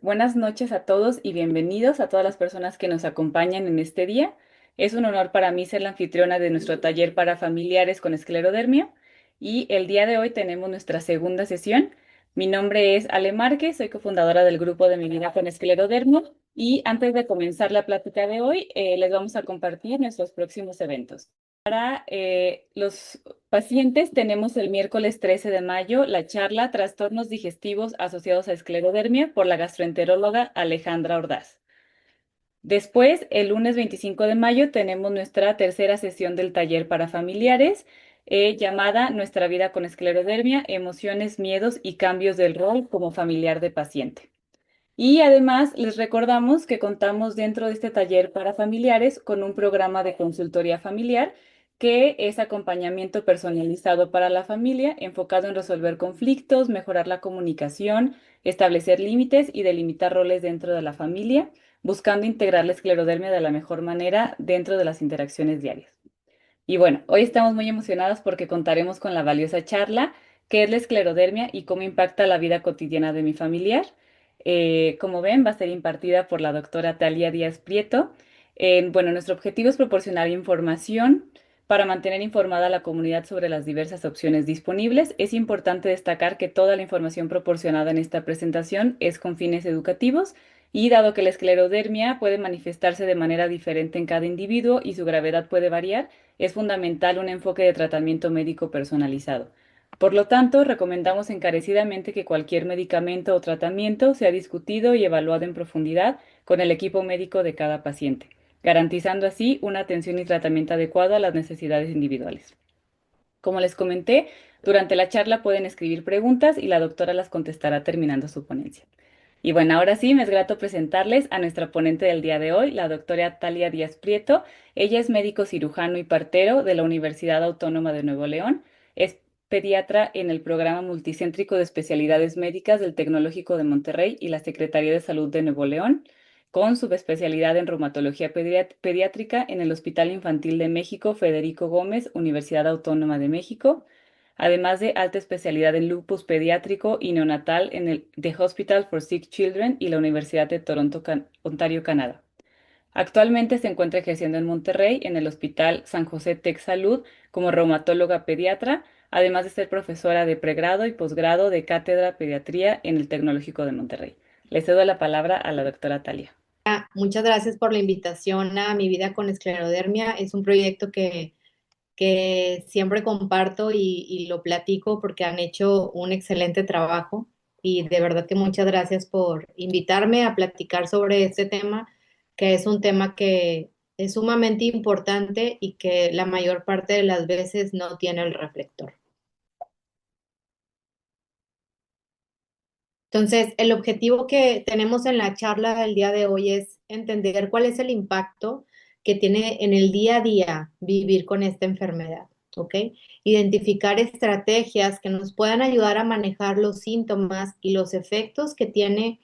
Buenas noches a todos y bienvenidos a todas las personas que nos acompañan en este día. Es un honor para mí ser la anfitriona de nuestro taller para familiares con esclerodermia y el día de hoy tenemos nuestra segunda sesión. Mi nombre es Ale Márquez, soy cofundadora del grupo de Mi Vida con Esclerodermia y antes de comenzar la plática de hoy, les vamos a compartir nuestros próximos eventos. Los pacientes tenemos el miércoles 13 de mayo la charla Trastornos digestivos asociados a esclerodermia por la gastroenteróloga Alejandra Ordaz. Después, el lunes 25 de mayo, tenemos nuestra tercera sesión del taller para familiares llamada Nuestra vida con esclerodermia, emociones, miedos y cambios del rol como familiar de paciente. Y además les recordamos que contamos dentro de este taller para familiares con un programa de consultoría familiar que es acompañamiento personalizado para la familia, enfocado en resolver conflictos, mejorar la comunicación, establecer límites y delimitar roles dentro de la familia, buscando integrar la esclerodermia de la mejor manera dentro de las interacciones diarias. Y bueno, hoy estamos muy emocionadas porque contaremos con la valiosa charla, qué es la esclerodermia y cómo impacta la vida cotidiana de mi familiar. Como ven, va a ser impartida por la doctora Talia Díaz Prieto. Bueno, nuestro objetivo es proporcionar información para mantener informada a la comunidad sobre las diversas opciones disponibles. Es importante destacar que toda la información proporcionada en esta presentación es con fines educativos y dado que la esclerodermia puede manifestarse de manera diferente en cada individuo y su gravedad puede variar, es fundamental un enfoque de tratamiento médico personalizado. Por lo tanto, recomendamos encarecidamente que cualquier medicamento o tratamiento sea discutido y evaluado en profundidad con el equipo médico de cada paciente, garantizando así una atención y tratamiento adecuado a las necesidades individuales. Como les comenté, durante la charla pueden escribir preguntas y la doctora las contestará terminando su ponencia. Y bueno, ahora sí, me es grato presentarles a nuestra ponente del día de hoy, la doctora Talia Díaz Prieto. Ella es médico cirujano y partero de la Universidad Autónoma de Nuevo León. Es pediatra en el programa multicéntrico de especialidades médicas del Tecnológico de Monterrey y la Secretaría de Salud de Nuevo León, con subespecialidad en reumatología pediátrica en el Hospital Infantil de México Federico Gómez, Universidad Autónoma de México, además de alta especialidad en lupus pediátrico y neonatal en el The Hospital for Sick Children y la Universidad de Toronto, Ontario, Canadá. Actualmente se encuentra ejerciendo en Monterrey, en el Hospital San José Tech Salud, como reumatóloga pediatra, además de ser profesora de pregrado y posgrado de cátedra pediatría en el Tecnológico de Monterrey. Le cedo la palabra a la doctora Talia. Muchas gracias por la invitación a Mi Vida con Esclerodermia. Es un proyecto que siempre comparto y lo platico porque han hecho un excelente trabajo y de verdad que muchas gracias por invitarme a platicar sobre este tema, que es un tema que es sumamente importante y que la mayor parte de las veces no tiene el reflector. Entonces, el objetivo que tenemos en la charla del día de hoy es entender cuál es el impacto que tiene en el día a día vivir con esta enfermedad, ¿ok? Identificar estrategias que nos puedan ayudar a manejar los síntomas y los efectos que tiene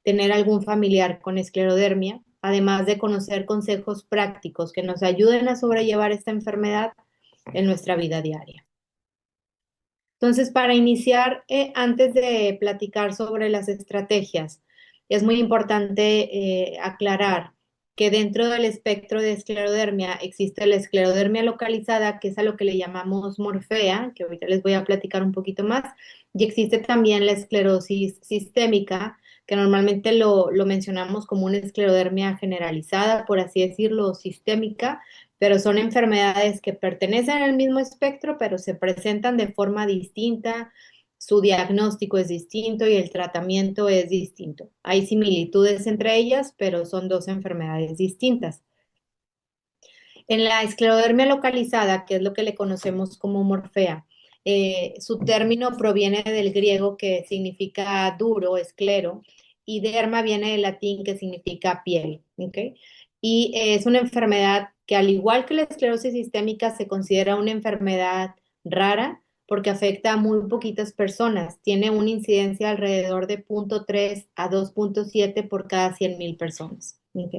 tener algún familiar con esclerodermia, además de conocer consejos prácticos que nos ayuden a sobrellevar esta enfermedad en nuestra vida diaria. Entonces, para iniciar, antes de platicar sobre las estrategias, es muy importante aclarar que dentro del espectro de esclerodermia existe la esclerodermia localizada, que es a lo que le llamamos morfea, que ahorita les voy a platicar un poquito más, y existe también la esclerosis sistémica, que normalmente lo mencionamos como una esclerodermia generalizada, por así decirlo, o sistémica, pero son enfermedades que pertenecen al mismo espectro, pero se presentan de forma distinta, su diagnóstico es distinto y el tratamiento es distinto. Hay similitudes entre ellas, pero son dos enfermedades distintas. En la esclerodermia localizada, que es lo que le conocemos como morfea, su término proviene del griego que significa duro, esclero, y derma viene del latín que significa piel, ¿ok? Y es una enfermedad que al igual que la esclerosis sistémica se considera una enfermedad rara porque afecta a muy poquitas personas. Tiene una incidencia alrededor de 0.3 a 2.7 por cada 100,000 personas, ¿ok?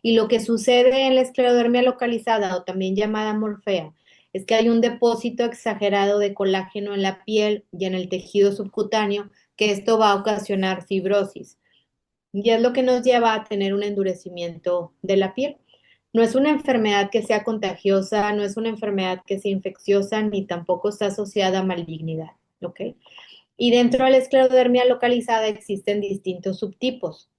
Y lo que sucede en la esclerodermia localizada o también llamada morfea es que hay un depósito exagerado de colágeno en la piel y en el tejido subcutáneo, que esto va a ocasionar fibrosis. y es lo que nos lleva a tener un endurecimiento de la piel. No es una enfermedad que sea contagiosa, no es una enfermedad que sea infecciosa, ni tampoco está asociada a malignidad, ¿ok? Y dentro de la esclerodermia localizada existen distintos subtipos,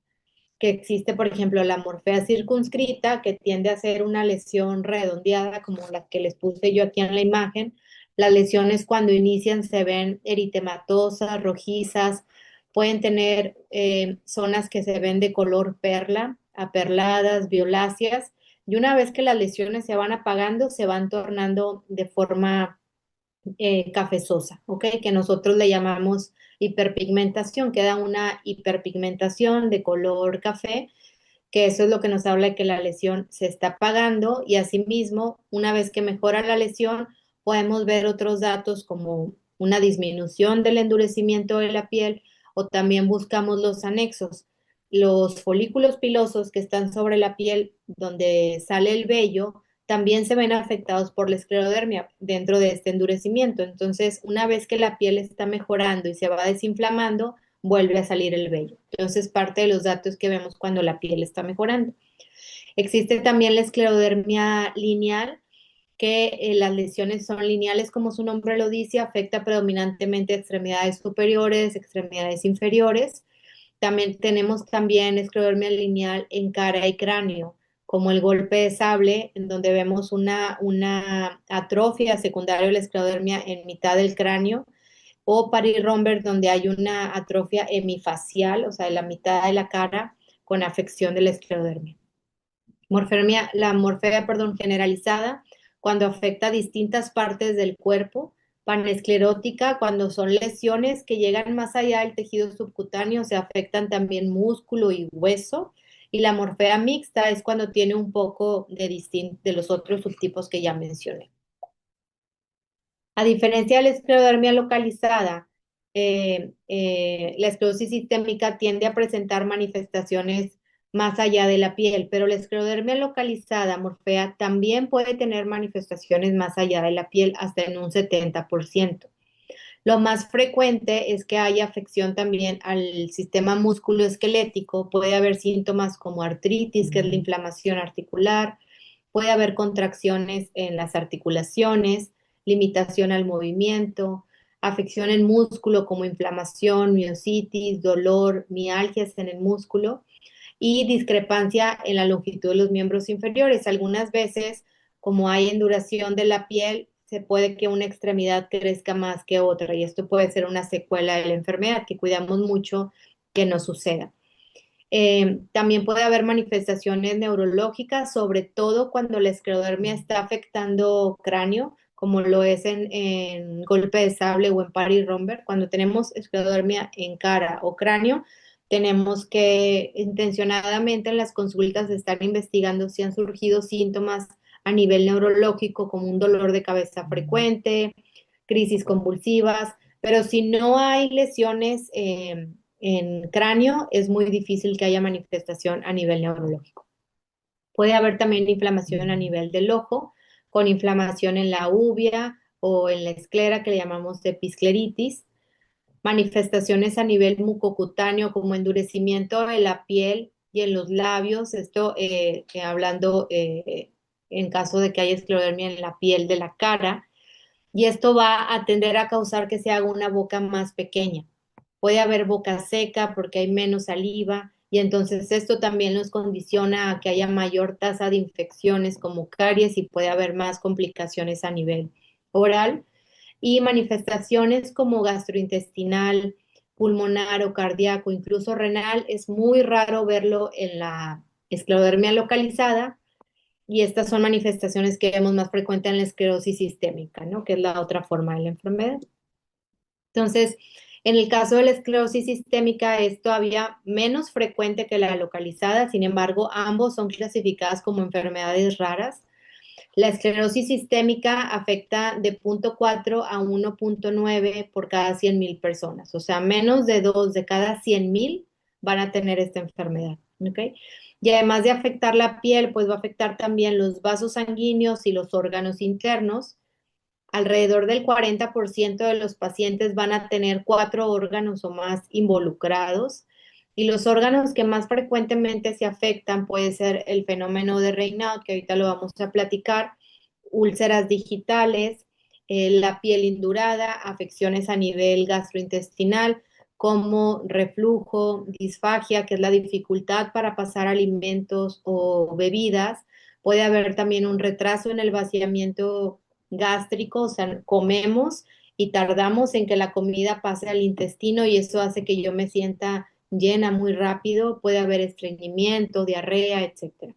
que existe, por ejemplo, la morfea circunscrita, que tiende a ser una lesión redondeada, como la que les puse yo aquí en la imagen. Las lesiones cuando inician se ven eritematosas, rojizas, pueden tener zonas que se ven de color perla, aperladas, violáceas, y una vez que las lesiones se van apagando, se van tornando de forma cafezosa, ¿ok? Que nosotros le llamamos hiperpigmentación, queda una hiperpigmentación de color café, que eso es lo que nos habla de que la lesión se está apagando y asimismo, una vez que mejora la lesión, podemos ver otros datos como una disminución del endurecimiento de la piel o también buscamos los anexos. Los folículos pilosos que están sobre la piel donde sale el vello también se ven afectados por la esclerodermia dentro de este endurecimiento. Entonces, una vez que la piel está mejorando y se va desinflamando, vuelve a salir el vello. Entonces, parte de los datos que vemos cuando la piel está mejorando. Existe también la esclerodermia lineal, que las lesiones son lineales, como su nombre lo dice, afecta predominantemente extremidades superiores, extremidades inferiores. También tenemos también esclerodermia lineal en cara y cráneo, como el golpe de sable, en donde vemos una atrofia secundaria de la esclerodermia en mitad del cráneo, o Paris-Rombert, donde hay una atrofia hemifacial, o sea, en la mitad de la cara, con afección de la esclerodermia. La morfemia, perdón, generalizada, cuando afecta distintas partes del cuerpo. Panesclerótica, cuando son lesiones que llegan más allá del tejido subcutáneo, se afectan también músculo y hueso. Y la morfea mixta es cuando tiene un poco de los otros subtipos que ya mencioné. A diferencia de la esclerodermia localizada, la esclerosis sistémica tiende a presentar manifestaciones más allá de la piel, pero la esclerodermia localizada, morfea, también puede tener manifestaciones más allá de la piel, hasta en un 70%. Lo más frecuente es que haya afección también al sistema musculoesquelético, puede haber síntomas como artritis, que es la inflamación articular, puede haber contracciones en las articulaciones, limitación al movimiento, afección en músculo como inflamación, miositis, dolor, mialgias en el músculo y discrepancia en la longitud de los miembros inferiores. Algunas veces, como hay enduración de la piel, se puede que una extremidad crezca más que otra y esto puede ser una secuela de la enfermedad que cuidamos mucho que no suceda. También puede haber manifestaciones neurológicas, sobre todo cuando la esclerodermia está afectando cráneo, como lo es en golpe de sable o en Paris-Rombert. Cuando tenemos esclerodermia en cara o cráneo, tenemos que intencionadamente en las consultas estar investigando si han surgido síntomas a nivel neurológico, como un dolor de cabeza frecuente, crisis convulsivas, pero si no hay lesiones en cráneo, es muy difícil que haya manifestación a nivel neurológico. Puede haber también inflamación a nivel del ojo, con inflamación en la uvea o en la esclera, que le llamamos episcleritis, manifestaciones a nivel mucocutáneo como endurecimiento de la piel y en los labios, esto hablando en caso de que haya esclerodermia en la piel de la cara, y esto va a tender a causar que se haga una boca más pequeña. Puede haber boca seca porque hay menos saliva y entonces esto también nos condiciona a que haya mayor tasa de infecciones como caries y puede haber más complicaciones a nivel oral y manifestaciones como gastrointestinal, pulmonar o cardíaco, incluso renal. Es muy raro verlo en la esclerodermia localizada y estas son manifestaciones que vemos más frecuente en la esclerosis sistémica, ¿no? Que es la otra forma de la enfermedad. Entonces, en el caso de la esclerosis sistémica es todavía menos frecuente que la localizada, sin embargo, ambos son clasificadas como enfermedades raras. La esclerosis sistémica afecta de 0.4 a 1.9 por cada 100,000 personas, o sea, menos de 2 de cada 100,000 van a tener esta enfermedad, ¿ok? Y además de afectar la piel, pues va a afectar también los vasos sanguíneos y los órganos internos. Alrededor del 40% de los pacientes van a tener 4 órganos o más involucrados Y los órganos que más frecuentemente se afectan puede ser el fenómeno de Raynaud, que ahorita lo vamos a platicar, úlceras digitales, la piel indurada, afecciones a nivel gastrointestinal, como reflujo, disfagia, que es la dificultad para pasar alimentos o bebidas. Puede haber también un retraso en el vaciamiento gástrico, o sea, comemos y tardamos en que la comida pase al intestino y eso hace que yo me sienta llena muy rápido, puede haber estreñimiento, diarrea, etcétera.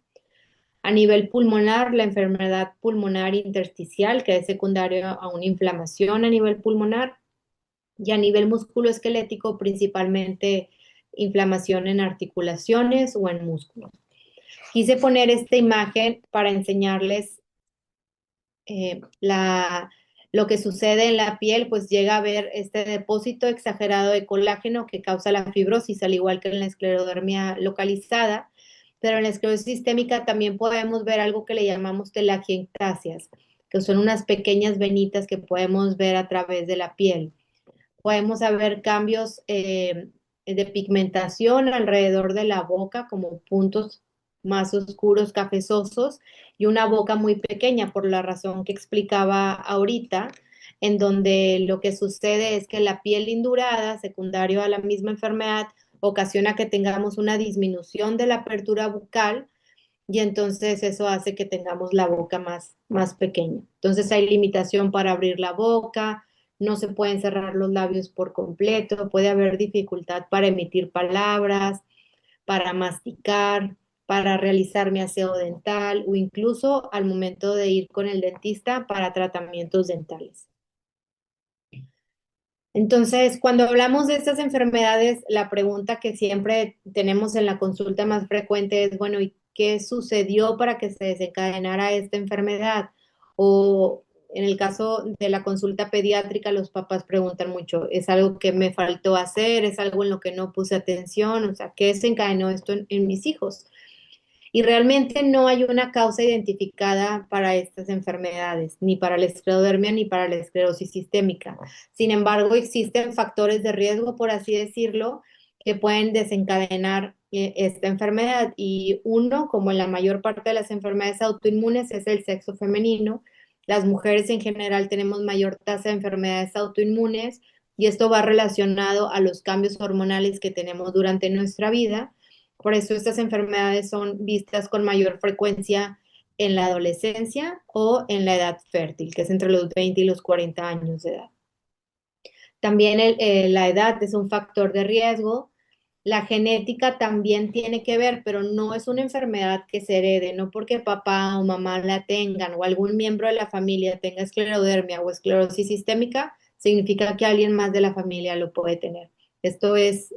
A nivel pulmonar, la enfermedad pulmonar intersticial, que es secundaria a una inflamación a nivel pulmonar, y a nivel musculoesquelético, principalmente inflamación en articulaciones o en músculos. Quise poner esta imagen para enseñarles lo que sucede en la piel, pues llega a haber este depósito exagerado de colágeno que causa la fibrosis, al igual que en la esclerodermia localizada, pero en la esclerosis sistémica también podemos ver algo que le llamamos telangiectasias, que son unas pequeñas venitas que podemos ver a través de la piel. Podemos ver cambios de pigmentación alrededor de la boca, como puntos más oscuros, cafezosos, y una boca muy pequeña, por la razón que explicaba ahorita, en donde lo que sucede es que la piel indurada, secundario a la misma enfermedad, ocasiona que tengamos una disminución de la apertura bucal y entonces eso hace que tengamos la boca más pequeña. Entonces hay limitación para abrir la boca, no se pueden cerrar los labios por completo, puede haber dificultad para emitir palabras, para masticar, para realizar mi aseo dental o incluso al momento de ir con el dentista para tratamientos dentales. Entonces, cuando hablamos de estas enfermedades, la pregunta que siempre tenemos en la consulta más frecuente es, bueno, ¿y qué sucedió para que se desencadenara esta enfermedad? O en el caso de la consulta pediátrica, los papás preguntan mucho, ¿es algo que me faltó hacer? ¿Es algo en lo que no puse atención? O sea, ¿qué desencadenó esto en mis hijos? Y realmente no hay una causa identificada para estas enfermedades, ni para la esclerodermia ni para la esclerosis sistémica. Sin embargo, existen factores de riesgo, por así decirlo, que pueden desencadenar esta enfermedad. Y uno, como en la mayor parte de las enfermedades autoinmunes, es el sexo femenino. Las mujeres en general tenemos mayor tasa de enfermedades autoinmunes y esto va relacionado a los cambios hormonales que tenemos durante nuestra vida. Por eso estas enfermedades son vistas con mayor frecuencia en la adolescencia o en la edad fértil, que es entre los 20 y los 40 años de edad. También la edad es un factor de riesgo. La genética también tiene que ver, pero no es una enfermedad que se herede, no porque papá o mamá la tengan o algún miembro de la familia tenga esclerodermia o esclerosis sistémica, significa que alguien más de la familia lo puede tener. Esto es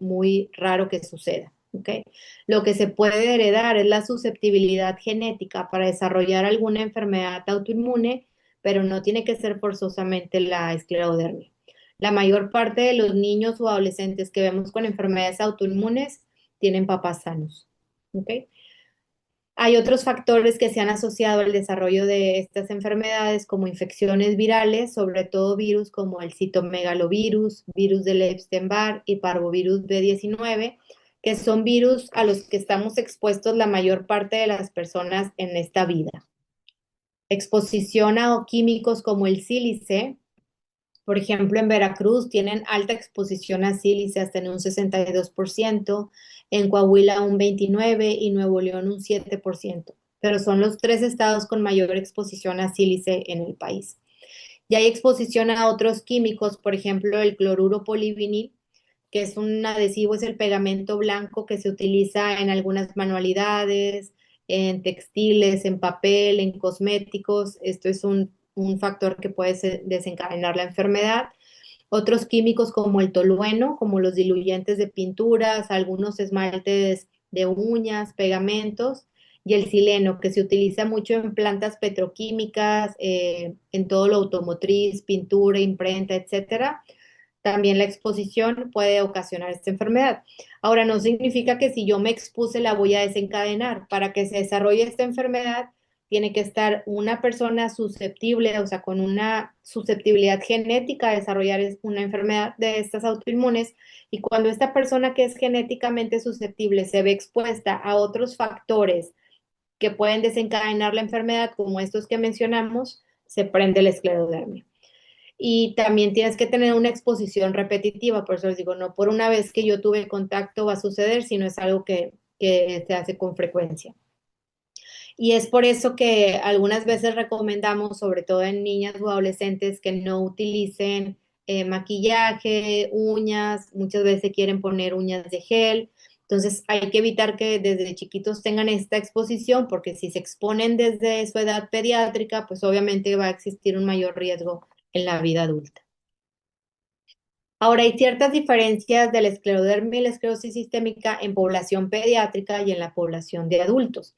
muy raro que suceda. ¿Okay? Lo que se puede heredar es la susceptibilidad genética para desarrollar alguna enfermedad autoinmune, pero no tiene que ser forzosamente la esclerodermia. La mayor parte de los niños o adolescentes que vemos con enfermedades autoinmunes tienen papás sanos. ¿Okay? Hay otros factores que se han asociado al desarrollo de estas enfermedades como infecciones virales, sobre todo virus como el citomegalovirus, virus del Epstein-Barr y parvovirus B19, que son virus a los que estamos expuestos la mayor parte de las personas en esta vida. Exposición a químicos como el sílice, por ejemplo, en Veracruz tienen alta exposición a sílice hasta en un 62%, en Coahuila un 29% y Nuevo León un 7%, pero son los tres estados con mayor exposición a sílice en el país. Y hay exposición a otros químicos, por ejemplo, el cloruro polivinil, que es un adhesivo, es el pegamento blanco que se utiliza en algunas manualidades, en textiles, en papel, en cosméticos. Esto es un factor que puede desencadenar la enfermedad. Otros químicos como el tolueno, como los diluyentes de pinturas, algunos esmaltes de uñas, pegamentos, y el sileno, que se utiliza mucho en plantas petroquímicas, en todo lo automotriz, pintura, imprenta, etcétera. También la exposición puede ocasionar esta enfermedad. Ahora, no significa que si yo me expuse la voy a desencadenar. Para que se desarrolle esta enfermedad, tiene que estar una persona susceptible, o sea, con una susceptibilidad genética a desarrollar una enfermedad de estas autoinmunes. Y cuando esta persona que es genéticamente susceptible se ve expuesta a otros factores que pueden desencadenar la enfermedad, como estos que mencionamos, se prende la esclerodermia. Y también tienes que tener una exposición repetitiva, por eso les digo, no por una vez que yo tuve contacto va a suceder, sino es algo que se hace con frecuencia. Y es por eso que algunas veces recomendamos, sobre todo en niñas o adolescentes, que no utilicen maquillaje, uñas, muchas veces se quieren poner uñas de gel. Entonces hay que evitar que desde chiquitos tengan esta exposición, porque si se exponen desde su edad pediátrica, pues obviamente va a existir un mayor riesgo en la vida adulta. Ahora, hay ciertas diferencias de la esclerodermia y la esclerosis sistémica en población pediátrica y en la población de adultos.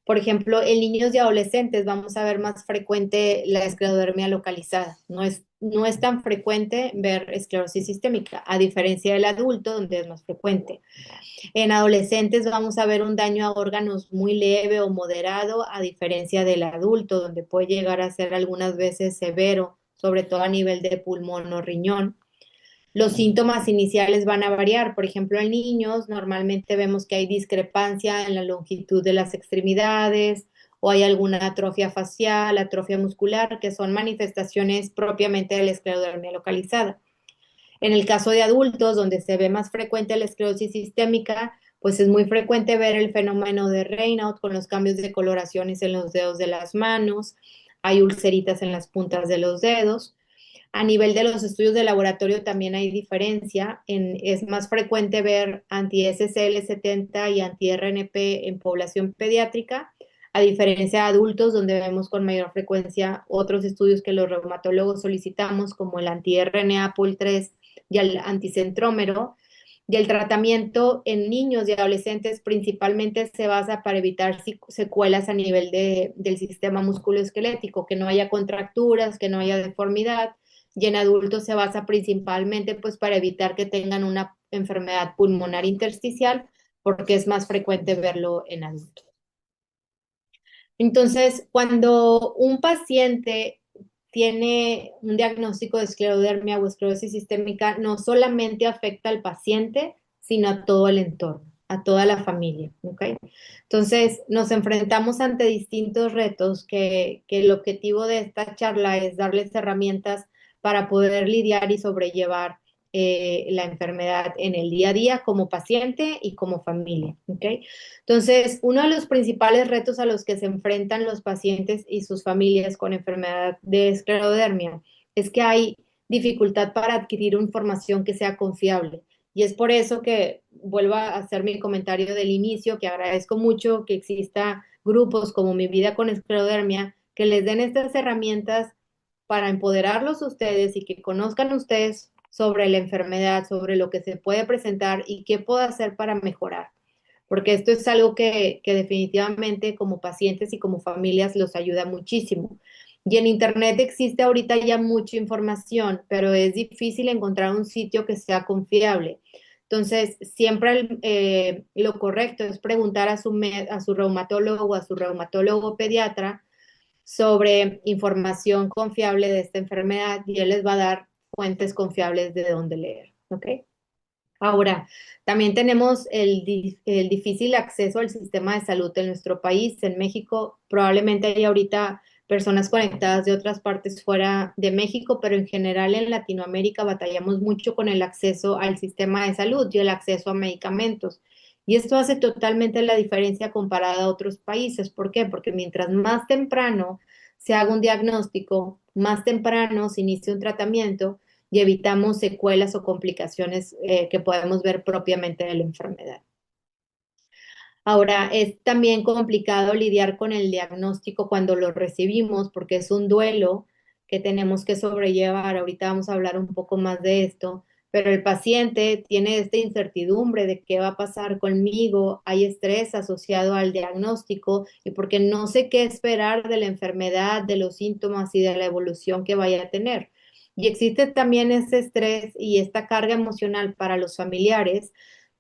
Por ejemplo, en niños y adolescentes vamos a ver más frecuente la esclerodermia localizada. No es tan frecuente ver esclerosis sistémica, a diferencia del adulto, donde es más frecuente. En adolescentes vamos a ver un daño a órganos muy leve o moderado, a diferencia del adulto, donde puede llegar a ser algunas veces severo, sobre todo a nivel de pulmón o riñón. Los síntomas iniciales van a variar. Por ejemplo, en niños normalmente vemos que hay discrepancia en la longitud de las extremidades o hay alguna atrofia facial, atrofia muscular, que son manifestaciones propiamente de la esclerodermia localizada. En el caso de adultos, donde se ve más frecuente la esclerosis sistémica, pues es muy frecuente ver el fenómeno de Raynaud con los cambios de coloraciones en los dedos de las manos, hay ulceritas en las puntas de los dedos. A nivel de los estudios de laboratorio también hay diferencia. Es más frecuente ver anti-SCL70 y anti-RNP en población pediátrica, a diferencia de adultos, donde vemos con mayor frecuencia otros estudios que los reumatólogos solicitamos, como el anti-RNA POL3 y el anticentrómero. Y el tratamiento en niños y adolescentes principalmente se basa para evitar secuelas a nivel del sistema musculoesquelético, que no haya contracturas, que no haya deformidad, y en adultos se basa principalmente pues para evitar que tengan una enfermedad pulmonar intersticial, porque es más frecuente verlo en adultos. Entonces, cuando un paciente tiene un diagnóstico de esclerodermia o esclerosis sistémica, no solamente afecta al paciente, sino a todo el entorno, a toda la familia, ¿ok? Entonces, nos enfrentamos ante distintos retos que el objetivo de esta charla es darles herramientas para poder lidiar y sobrellevar la enfermedad en el día a día como paciente y como familia, ¿ok? Entonces, uno de los principales retos a los que se enfrentan los pacientes y sus familias con enfermedad de esclerodermia es que hay dificultad para adquirir información que sea confiable. Y es por eso que vuelvo a hacer mi comentario del inicio, que agradezco mucho que exista grupos como Mi Vida con Esclerodermia que les den estas herramientas para empoderarlos a ustedes y que conozcan ustedes sobre la enfermedad, sobre lo que se puede presentar y qué puedo hacer para mejorar, porque esto es algo que definitivamente como pacientes y como familias los ayuda muchísimo. Y en Internet existe ahorita ya mucha información, pero es difícil encontrar un sitio que sea confiable. Entonces, siempre lo correcto es preguntar a su reumatólogo o a su reumatólogo pediatra sobre información confiable de esta enfermedad y él les va a dar fuentes confiables de dónde leer, ¿ok? Ahora, también tenemos el difícil acceso al sistema de salud en nuestro país. En México probablemente hay ahorita personas conectadas de otras partes fuera de México, pero en general en Latinoamérica batallamos mucho con el acceso al sistema de salud y el acceso a medicamentos. Y esto hace totalmente la diferencia comparada a otros países. ¿Por qué? Porque mientras más temprano se haga un diagnóstico, más temprano se inicia un tratamiento, y evitamos secuelas o complicaciones que podemos ver propiamente de la enfermedad. Ahora, es también complicado lidiar con el diagnóstico cuando lo recibimos porque es un duelo que tenemos que sobrellevar. Ahorita vamos a hablar un poco más de esto, pero el paciente tiene esta incertidumbre de qué va a pasar conmigo, hay estrés asociado al diagnóstico y porque no sé qué esperar de la enfermedad, de los síntomas y de la evolución que vaya a tener. Y existe también ese estrés y esta carga emocional para los familiares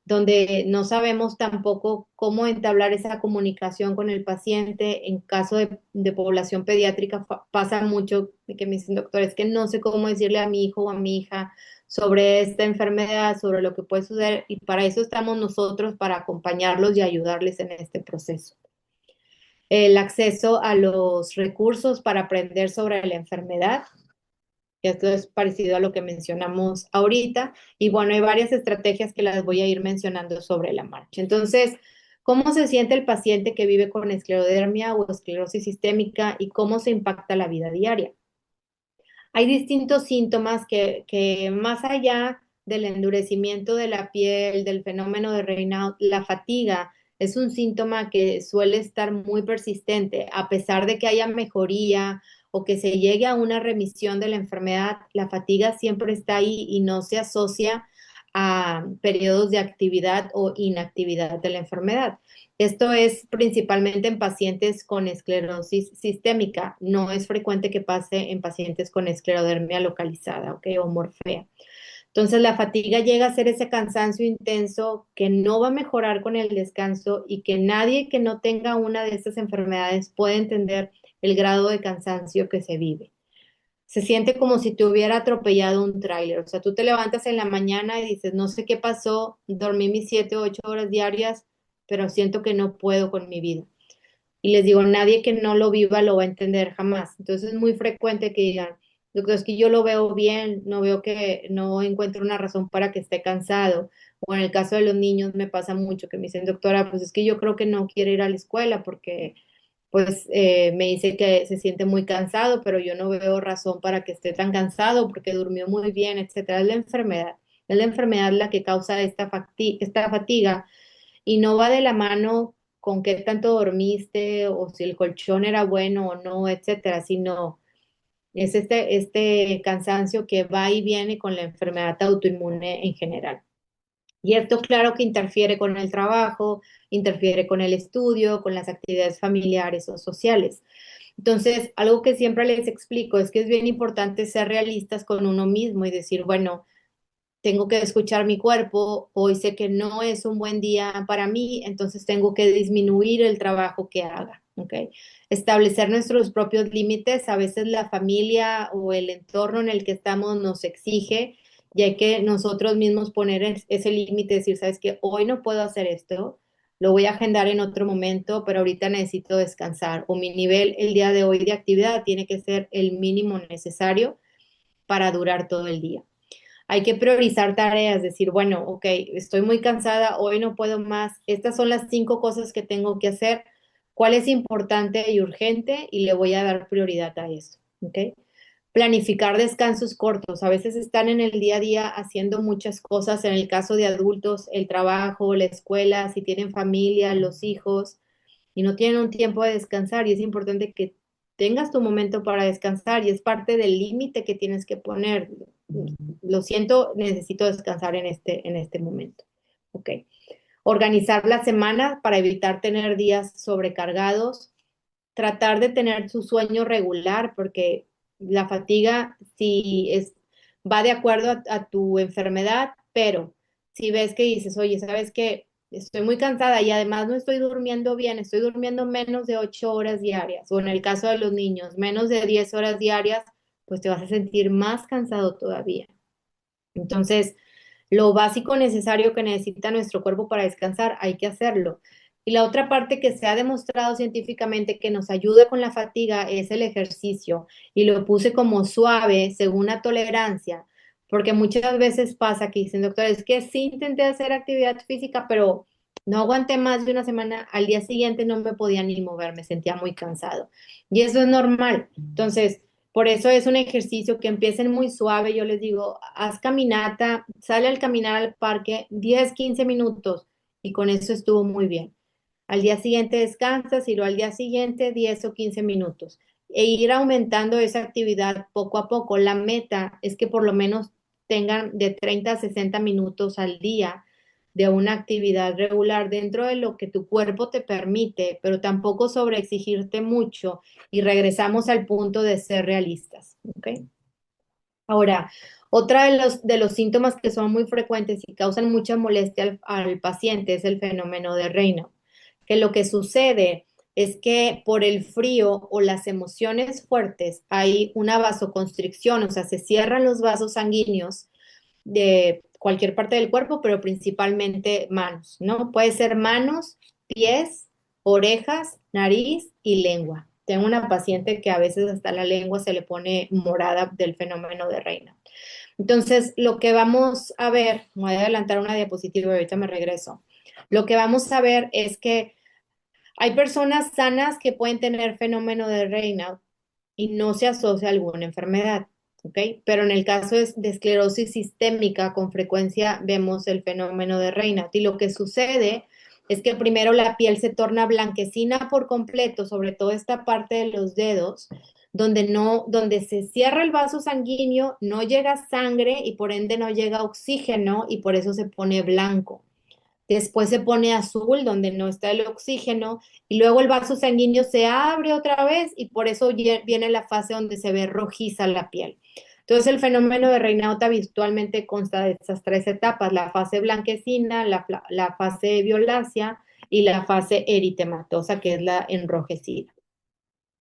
donde no sabemos tampoco cómo entablar esa comunicación con el paciente. En caso de población pediátrica pasa mucho de que me dicen, doctor, es que no sé cómo decirle a mi hijo o a mi hija sobre esta enfermedad, sobre lo que puede suceder, y para eso estamos nosotros, para acompañarlos y ayudarles en este proceso. El acceso a los recursos para aprender sobre la enfermedad. Esto es parecido a lo que mencionamos ahorita. Y bueno, hay varias estrategias que las voy a ir mencionando sobre la marcha. Entonces, ¿cómo se siente el paciente que vive con esclerodermia o esclerosis sistémica y cómo se impacta la vida diaria? Hay distintos síntomas que más allá del endurecimiento de la piel, del fenómeno de Raynaud, la fatiga es un síntoma que suele estar muy persistente. A pesar de que haya mejoría o que se llegue a una remisión de la enfermedad, la fatiga siempre está ahí y no se asocia a periodos de actividad o inactividad de la enfermedad. Esto es principalmente en pacientes con esclerosis sistémica. No es frecuente que pase en pacientes con esclerodermia localizada, ¿ok? O morfea. Entonces, la fatiga llega a ser ese cansancio intenso que no va a mejorar con el descanso y que nadie que no tenga una de estas enfermedades puede entender el grado de cansancio que se vive. Se siente como si te hubiera atropellado un tráiler. O sea, tú te levantas en la mañana y dices, no sé qué pasó, dormí mis 7 u 8 horas diarias, pero siento que no puedo con mi vida. Y les digo, nadie que no lo viva lo va a entender jamás. Entonces es muy frecuente que digan, doctor, es que yo lo veo bien, no veo que no encuentro una razón para que esté cansado. O en el caso de los niños me pasa mucho que me dicen, doctora, pues es que yo creo que no quiere ir a la escuela porque pues me dice que se siente muy cansado, pero yo no veo razón para que esté tan cansado porque durmió muy bien, etcétera. Es la enfermedad la que causa esta fatiga y no va de la mano con qué tanto dormiste o si el colchón era bueno o no, etcétera, sino es este cansancio que va y viene con la enfermedad autoinmune en general. Y esto claro que interfiere con el trabajo, interfiere con el estudio, con las actividades familiares o sociales. Entonces, algo que siempre les explico es que es bien importante ser realistas con uno mismo y decir, bueno, tengo que escuchar mi cuerpo, hoy sé que no es un buen día para mí, entonces tengo que disminuir el trabajo que haga, ¿ok? Establecer nuestros propios límites, a veces la familia o el entorno en el que estamos nos exige y hay que nosotros mismos poner ese límite, decir, sabes que hoy no puedo hacer esto, lo voy a agendar en otro momento, pero ahorita necesito descansar o mi nivel el día de hoy de actividad tiene que ser el mínimo necesario para durar todo el día. Hay que priorizar tareas, decir, bueno, ok, estoy muy cansada, hoy no puedo más, estas son las 5 cosas que tengo que hacer, cuál es importante y urgente y le voy a dar prioridad a eso, ok. Planificar descansos cortos, a veces están en el día a día haciendo muchas cosas, en el caso de adultos, el trabajo, la escuela, si tienen familia, los hijos, y no tienen un tiempo de descansar y es importante que tengas tu momento para descansar y es parte del límite que tienes que poner. Lo siento, necesito descansar en este momento. Ok. Organizar la semana para evitar tener días sobrecargados. Tratar de tener su sueño regular porque la fatiga si es, va de acuerdo a tu enfermedad, pero si ves que dices, oye, ¿sabes qué? Estoy muy cansada y además no estoy durmiendo bien, estoy durmiendo menos de 8 horas diarias, o en el caso de los niños, menos de 10 horas diarias, pues te vas a sentir más cansado todavía. Entonces, lo básico necesario que necesita nuestro cuerpo para descansar, hay que hacerlo. Y la otra parte que se ha demostrado científicamente que nos ayuda con la fatiga es el ejercicio. Y lo puse como suave, según la tolerancia, porque muchas veces pasa que dicen, doctor, es que sí intenté hacer actividad física, pero no aguanté más de una semana. Al día siguiente no me podía ni mover, me sentía muy cansado. Y eso es normal. Entonces, por eso es un ejercicio que empiecen muy suave. Yo les digo, haz caminata, sale al caminar al parque 10, 15 minutos y con eso estuvo muy bien. Al día siguiente descansas y luego al día siguiente 10 o 15 minutos. E ir aumentando esa actividad poco a poco. La meta es que por lo menos tengan de 30 a 60 minutos al día de una actividad regular dentro de lo que tu cuerpo te permite, pero tampoco sobreexigirte mucho y regresamos al punto de ser realistas, ¿ok? Ahora, Otra de los síntomas que son muy frecuentes y causan mucha molestia al paciente es el fenómeno de Raynaud, que lo que sucede es que por el frío o las emociones fuertes hay una vasoconstricción, o sea, se cierran los vasos sanguíneos de cualquier parte del cuerpo, pero principalmente manos, ¿no? Puede ser manos, pies, orejas, nariz y lengua. Tengo una paciente que a veces hasta la lengua se le pone morada del fenómeno de Raynaud. Entonces, lo que vamos a ver, voy a adelantar una diapositiva y ahorita me regreso. Lo que vamos a ver es que hay personas sanas que pueden tener fenómeno de Raynaud y no se asocia a alguna enfermedad, ¿ok? Pero en el caso de esclerosis sistémica, con frecuencia vemos el fenómeno de Raynaud y lo que sucede es que primero la piel se torna blanquecina por completo, sobre todo esta parte de los dedos, donde se cierra el vaso sanguíneo, no llega sangre y por ende no llega oxígeno y por eso se pone blanco. Después se pone azul donde no está el oxígeno y luego el vaso sanguíneo se abre otra vez y por eso viene la fase donde se ve rojiza la piel. Entonces el fenómeno de Raynaud habitualmente consta de estas tres etapas, la fase blanquecina, la fase violácea y la fase eritematosa, que es la enrojecida.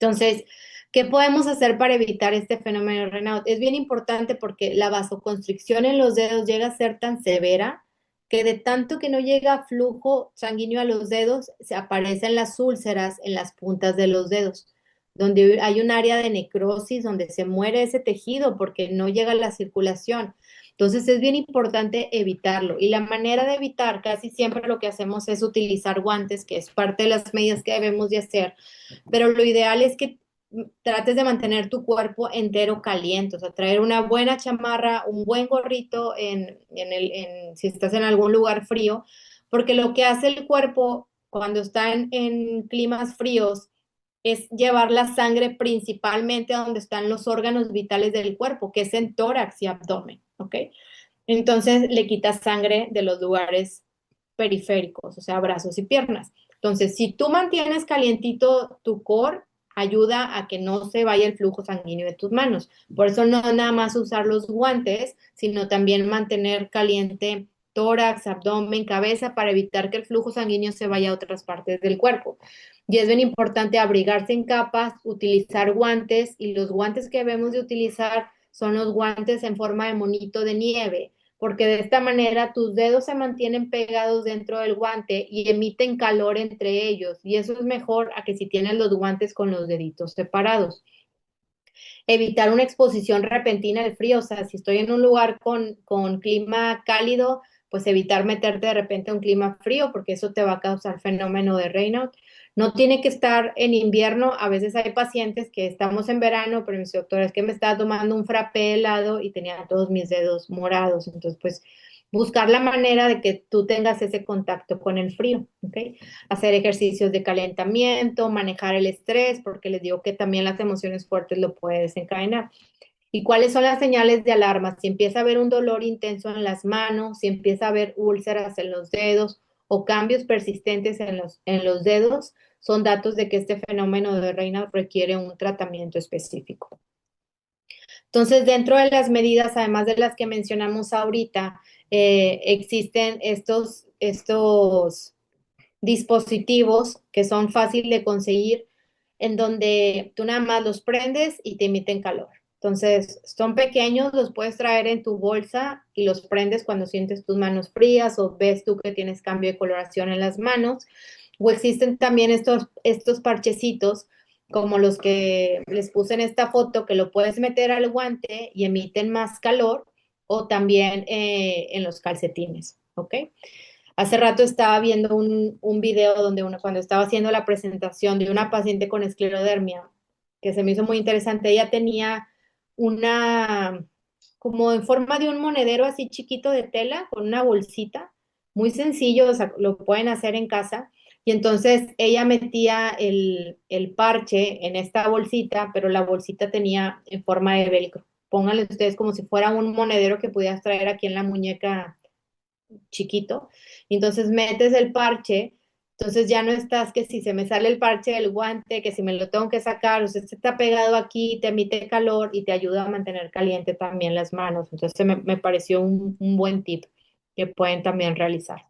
Entonces, ¿qué podemos hacer para evitar este fenómeno de Raynaud? Es bien importante porque la vasoconstricción en los dedos llega a ser tan severa que de tanto que no llega flujo sanguíneo a los dedos, se aparecen las úlceras en las puntas de los dedos, donde hay un área de necrosis, donde se muere ese tejido porque no llega la circulación. Entonces es bien importante evitarlo. Y la manera de evitar, casi siempre lo que hacemos es utilizar guantes, que es parte de las medidas que debemos de hacer, pero lo ideal es que trates de mantener tu cuerpo entero caliente, o sea, traer una buena chamarra, un buen gorrito si estás en algún lugar frío, porque lo que hace el cuerpo cuando está en climas fríos es llevar la sangre principalmente a donde están los órganos vitales del cuerpo, que es en tórax y abdomen, ¿ok? Entonces le quitas sangre de los lugares periféricos, o sea, brazos y piernas. Entonces, si tú mantienes calientito tu core, ayuda a que no se vaya el flujo sanguíneo de tus manos. Por eso no nada más usar los guantes, sino también mantener caliente tórax, abdomen, cabeza para evitar que el flujo sanguíneo se vaya a otras partes del cuerpo. Y es bien importante abrigarse en capas, utilizar guantes y los guantes que debemos de utilizar son los guantes en forma de monito de nieve, porque de esta manera tus dedos se mantienen pegados dentro del guante y emiten calor entre ellos, y eso es mejor a que si tienes los guantes con los deditos separados. Evitar una exposición repentina al frío, o sea, si estoy en un lugar con clima cálido, pues evitar meterte de repente a un clima frío, porque eso te va a causar fenómeno de Raynaud. No tiene que estar en invierno, a veces hay pacientes que estamos en verano, pero mi doctor es que me estaba tomando un frappé helado y tenía todos mis dedos morados, entonces pues buscar la manera de que tú tengas ese contacto con el frío, ¿ok? Hacer ejercicios de calentamiento, manejar el estrés, porque les digo que también las emociones fuertes lo pueden desencadenar. ¿Y cuáles son las señales de alarma? Si empieza a haber un dolor intenso en las manos, si empieza a haber úlceras en los dedos o cambios persistentes en los dedos, son datos de que este fenómeno de Raynaud requiere un tratamiento específico. Entonces, dentro de las medidas, además de las que mencionamos ahorita, existen estos dispositivos que son fáciles de conseguir, en donde tú nada más los prendes y te emiten calor. Entonces, son pequeños, los puedes traer en tu bolsa y los prendes cuando sientes tus manos frías o ves tú que tienes cambio de coloración en las manos. O existen también estos parchecitos como los que les puse en esta foto, que lo puedes meter al guante y emiten más calor, o también en los calcetines, ¿ok? Hace rato estaba viendo un video donde cuando estaba haciendo la presentación de una paciente con esclerodermia, que se me hizo muy interesante, ella tenía una, como en forma de un monedero así chiquito de tela, con una bolsita, muy sencillo, o sea, lo pueden hacer en casa, y entonces ella metía el parche en esta bolsita, pero la bolsita tenía en forma de velcro. Pónganle ustedes como si fuera un monedero que pudieras traer aquí en la muñeca chiquito. Y entonces metes el parche Entonces ya no estás que si se me sale el parche del guante, que si me lo tengo que sacar, usted se está pegado aquí, te emite calor y te ayuda a mantener caliente también las manos. Entonces me pareció un buen tip que pueden también realizar.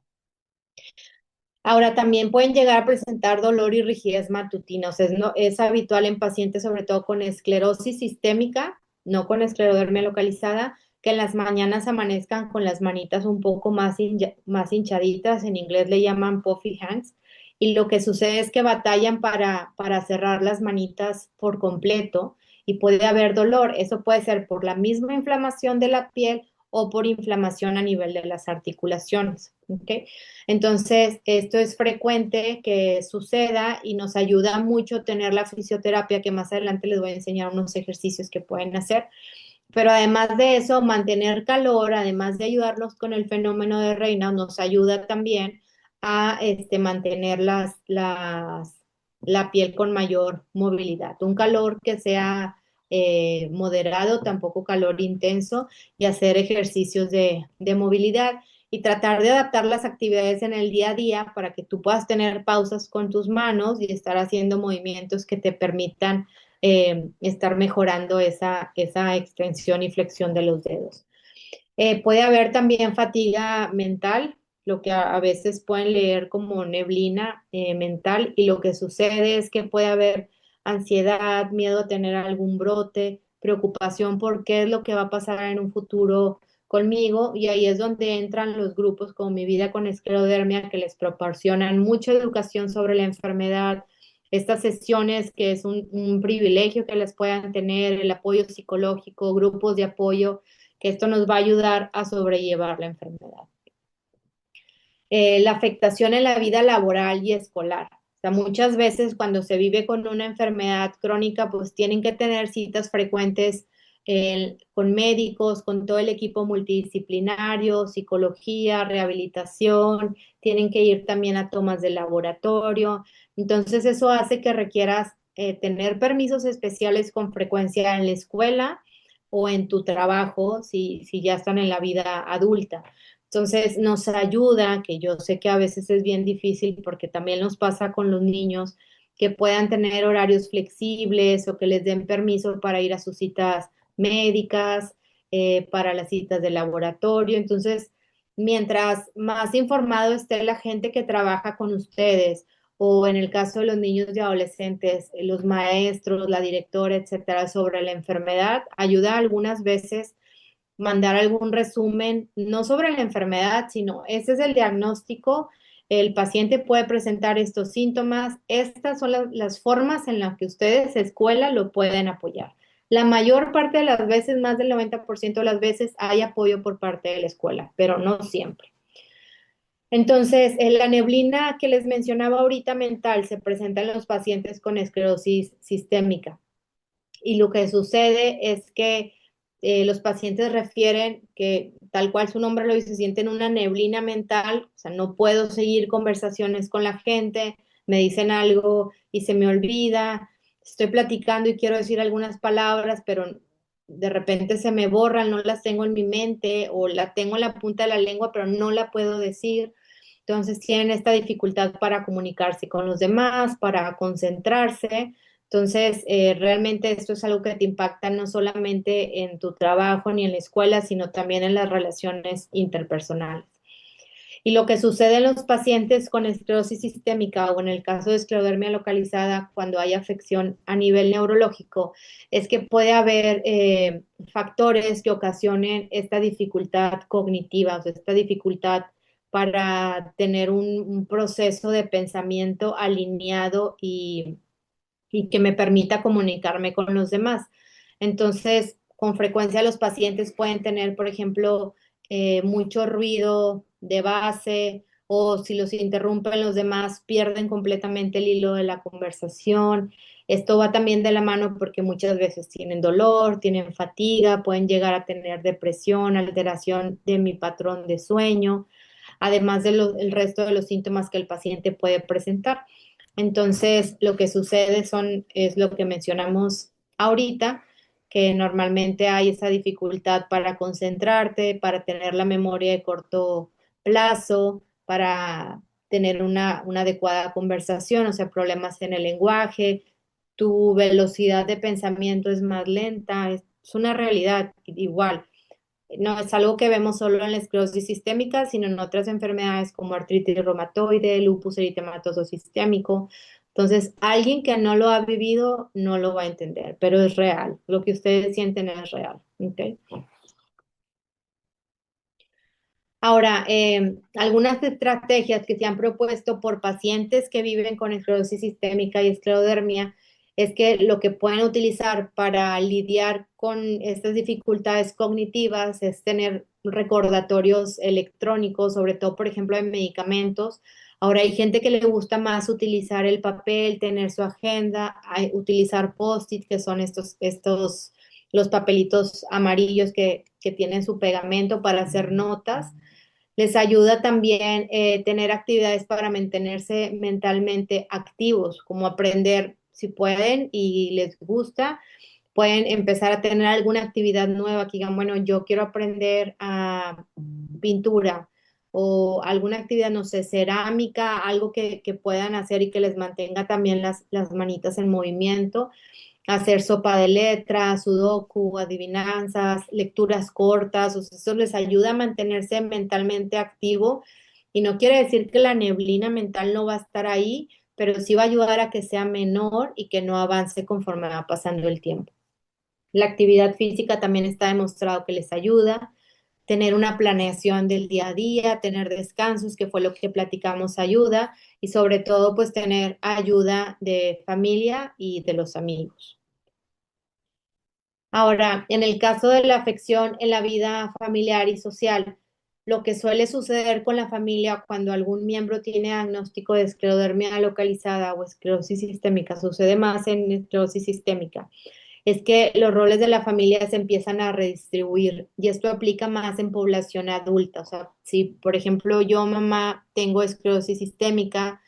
Ahora también pueden llegar a presentar dolor y rigidez matutina. O sea, es habitual en pacientes, sobre todo con esclerosis sistémica, no con esclerodermia localizada, que en las mañanas amanezcan con las manitas un poco más hinchaditas. En inglés le llaman puffy hands. Y lo que sucede es que batallan para cerrar las manitas por completo y puede haber dolor. Eso puede ser por la misma inflamación de la piel o por inflamación a nivel de las articulaciones. ¿Ok? Entonces, esto es frecuente que suceda y nos ayuda mucho tener la fisioterapia, que más adelante les voy a enseñar unos ejercicios que pueden hacer. Pero además de eso, mantener calor, además de ayudarnos con el fenómeno de Reina, nos ayuda también a mantener la piel con mayor movilidad. Un calor que sea moderado, tampoco calor intenso, y hacer ejercicios de movilidad y tratar de adaptar las actividades en el día a día para que tú puedas tener pausas con tus manos y estar haciendo movimientos que te permitan estar mejorando esa extensión y flexión de los dedos. Puede haber también fatiga mental, lo que a veces pueden leer como neblina mental, y lo que sucede es que puede haber ansiedad, miedo a tener algún brote, preocupación por qué es lo que va a pasar en un futuro conmigo, y ahí es donde entran los grupos como Mi Vida con Esclerodermia, que les proporcionan mucha educación sobre la enfermedad, estas sesiones que es un privilegio que les puedan tener, el apoyo psicológico, grupos de apoyo, que esto nos va a ayudar a sobrellevar la enfermedad. La afectación en la vida laboral y escolar. O sea, muchas veces cuando se vive con una enfermedad crónica, pues tienen que tener citas frecuentes con médicos, con todo el equipo multidisciplinario, psicología, rehabilitación, tienen que ir también a tomas de laboratorio. Entonces eso hace que requieras tener permisos especiales con frecuencia en la escuela o en tu trabajo si ya están en la vida adulta. Entonces nos ayuda, que yo sé que a veces es bien difícil porque también nos pasa con los niños, que puedan tener horarios flexibles o que les den permiso para ir a sus citas médicas, para las citas de laboratorio. Entonces, mientras más informado esté la gente que trabaja con ustedes, o en el caso de los niños y adolescentes, los maestros, la directora, etcétera, sobre la enfermedad, ayuda algunas veces mandar algún resumen, no sobre la enfermedad, sino ese es el diagnóstico, el paciente puede presentar estos síntomas, estas son las formas en las que ustedes, escuela, lo pueden apoyar. La mayor parte de las veces, más del 90% de las veces, hay apoyo por parte de la escuela, pero no siempre. Entonces, la neblina que les mencionaba ahorita mental se presenta en los pacientes con esclerosis sistémica. Y lo que sucede es que los pacientes refieren que, tal cual su nombre lo dice, sienten una neblina mental, o sea, no puedo seguir conversaciones con la gente, me dicen algo y se me olvida, estoy platicando y quiero decir algunas palabras, pero de repente se me borran, no las tengo en mi mente o la tengo en la punta de la lengua, pero no la puedo decir. Entonces tienen esta dificultad para comunicarse con los demás, para concentrarse. Entonces, realmente esto es algo que te impacta no solamente en tu trabajo ni en la escuela, sino también en las relaciones interpersonales. Y lo que sucede en los pacientes con esclerosis sistémica o en el caso de esclerodermia localizada, cuando hay afección a nivel neurológico, es que puede haber factores que ocasionen esta dificultad cognitiva, o sea, esta dificultad para tener un proceso de pensamiento alineado y que me permita comunicarme con los demás. Entonces, con frecuencia los pacientes pueden tener, por ejemplo, mucho ruido de base, o si los interrumpen los demás, pierden completamente el hilo de la conversación. Esto va también de la mano porque muchas veces tienen dolor, tienen fatiga, pueden llegar a tener depresión, alteración de mi patrón de sueño, además del resto de los síntomas que el paciente puede presentar. Entonces, lo que sucede es lo que mencionamos ahorita, que normalmente hay esa dificultad para concentrarte, para tener la memoria de corto plazo, para tener una adecuada conversación, o sea, problemas en el lenguaje, tu velocidad de pensamiento es más lenta, es una realidad igual. No es algo que vemos solo en la esclerosis sistémica, sino en otras enfermedades como artritis reumatoide, lupus eritematoso sistémico. Entonces, alguien que no lo ha vivido no lo va a entender, pero es real. Lo que ustedes sienten es real. ¿Ok? Ahora, algunas estrategias que se han propuesto por pacientes que viven con esclerosis sistémica y esclerodermia es que lo que pueden utilizar para lidiar con estas dificultades cognitivas es tener recordatorios electrónicos, sobre todo, por ejemplo, en medicamentos. Ahora hay gente que le gusta más utilizar el papel, tener su agenda, utilizar post-it, que son los papelitos amarillos que tienen su pegamento para hacer notas. Les ayuda también tener actividades para mantenerse mentalmente activos, como aprender si pueden y les gusta, pueden empezar a tener alguna actividad nueva que digan, bueno, yo quiero aprender a pintura o alguna actividad, no sé, cerámica, algo que puedan hacer y que les mantenga también las manitas en movimiento, hacer sopa de letras, sudoku, adivinanzas, lecturas cortas, o sea, eso les ayuda a mantenerse mentalmente activo y no quiere decir que la neblina mental no va a estar ahí, pero sí va a ayudar a que sea menor y que no avance conforme va pasando el tiempo. La actividad física también está demostrado que les ayuda, tener una planeación del día a día, tener descansos, que fue lo que platicamos, ayuda, y sobre todo pues tener ayuda de familia y de los amigos. Ahora, en el caso de la afección en la vida familiar y social, lo que suele suceder con la familia cuando algún miembro tiene diagnóstico de esclerodermia localizada o esclerosis sistémica, sucede más en esclerosis sistémica, es que los roles de la familia se empiezan a redistribuir y esto aplica más en población adulta. O sea, si por ejemplo yo, mamá, tengo esclerosis sistémica,